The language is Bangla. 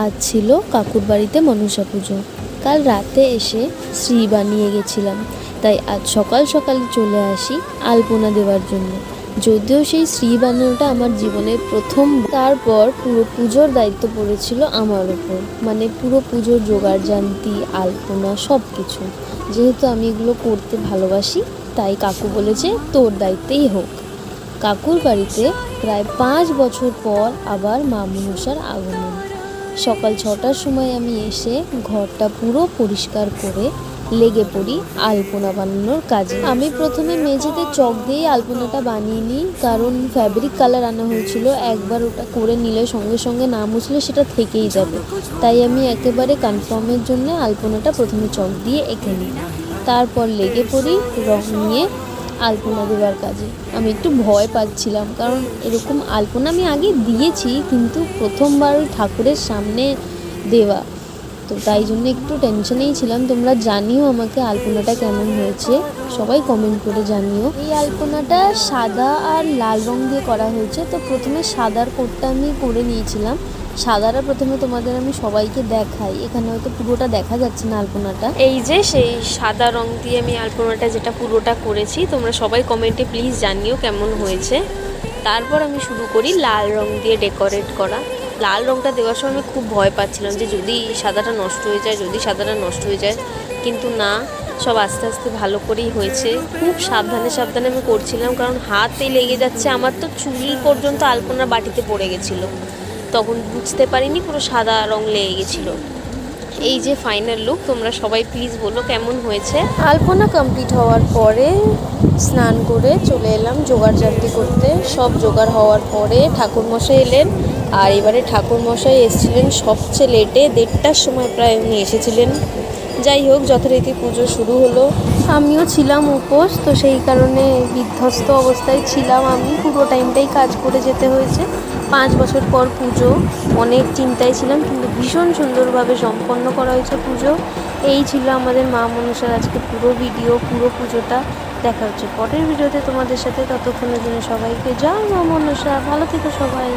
আজ ছিল কাকুর বাড়িতে মনসা পুজো। কাল রাতে এসে শ্রী বানিয়ে গেছিলাম, তাই আজ সকাল সকাল চলে আসি আলপনা দেওয়ার জন্য। যদিও সেই শ্রী বানানোটা আমার জীবনের প্রথম। তারপর পুরো পুজোর দায়িত্ব পড়েছিল আমার ওপর, মানে পুরো পুজোর জোগাড় জান্তি, আলপনা সব কিছু। যেহেতু আমি এগুলো করতে ভালোবাসি, তাই কাকু বলেছে তোর দায়িত্বেই হোক। কাকুর বাড়িতে প্রায় 5 বছর পর আবার মা মনসার আগমন। সকাল 6টার সময় আমি এসে ঘরটা পুরো পরিষ্কার করে লেগে পড়ি আলপনা বানানোর কাজে। আমি প্রথমে মেঝেতে চক দিয়ে আলপনাটা বানিয়ে নিই, কারণ ফ্যাব্রিক কালার আনা হয়েছিল। একবার ওটা করে নিলে সঙ্গে সঙ্গে না মুছলে সেটা থেকেই যাবে, তাই আমি একেবারে কনফার্মের জন্য আলপনাটা প্রথমে চক দিয়ে এঁকে নিই। তারপর লেগে পড়ি রং নিয়ে আলপনা দেওয়ার কাজে। আমি একটু ভয় পাচ্ছিলাম, কারণ এরকম আলপনা আমি আগে দিয়েছি, কিন্তু প্রথমবার ওই ঠাকুরের সামনে দেওয়া, তো তাই জন্য একটু টেনশনেই ছিলাম। তোমরা জানিও আমাকে আলপনাটা কেমন হয়েছে, সবাই কমেন্ট করে জানিও। এই আলপনাটা সাদা আর লাল রং দিয়ে করা হয়েছে। তো প্রথমে সাদার কোটটা আমি করে নিয়েছিলাম। সাদাটা প্রথমে তোমাদের আমি সবাইকে দেখাই, এখানে হয়তো পুরোটা দেখা যাচ্ছে না আলপনাটা। এই যে সেই সাদা রং দিয়ে আমি আলপনাটা যেটা পুরোটা করেছি, তোমরা সবাই কমেন্টে প্লিজ জানিও কেমন হয়েছে। তারপর আমি শুরু করি লাল রং দিয়ে ডেকোরেট করা। লাল রংটা দেওয়ার সময় আমি খুব ভয় পাচ্ছিলাম যে যদি সাদাটা নষ্ট হয়ে যায়, কিন্তু না, সব আস্তে আস্তে ভালো করেই হয়েছে। খুব সাবধানে সাবধানে আমি করছিলাম, কারণ হাতে লেগে যাচ্ছে। আমার তো চুল পর্যন্ত আলপনার বাটিতে পড়ে গেছিলো, তখন বুঝতে পারিনি পুরো সাদা রং লেগে গেছিলো। এই যে ফাইনাল লুক, তোমরা সবাই প্লিজ বলো কেমন হয়েছে। আলপনা কমপ্লিট হওয়ার পরে স্নান করে চলে এলাম জোগাড় জান্তি করতে। সব জোগাড় হওয়ার পরে ঠাকুরমশাই এলেন, আর এবারে ঠাকুরমশাই এসেছিলেন সবচেয়ে লেটে, 1:30টার সময় প্রায় উনি এসেছিলেন। যাই হোক, যথারীতি পুজো শুরু হলো। আমিও ছিলাম উপোস, তো সেই কারণে বিধ্বস্ত অবস্থায় ছিলাম। আমি পুরো টাইমটাই কাজ করে যেতে হয়েছে। 5 বছর পর পুজো, অনেক চিন্তায় ছিলাম, কিন্তু ভীষণ সুন্দরভাবে সম্পন্ন করা হয়েছে পুজো। এই ছিল আমাদের মা মনসার আজকে পুরো ভিডিও, পুরো পুজোটা। দেখা হচ্ছে পরের ভিডিওতে তোমাদের সাথে। ততক্ষণের জন্য সবাইকে জয় মা মনসা, ভালো থেকো সবাই।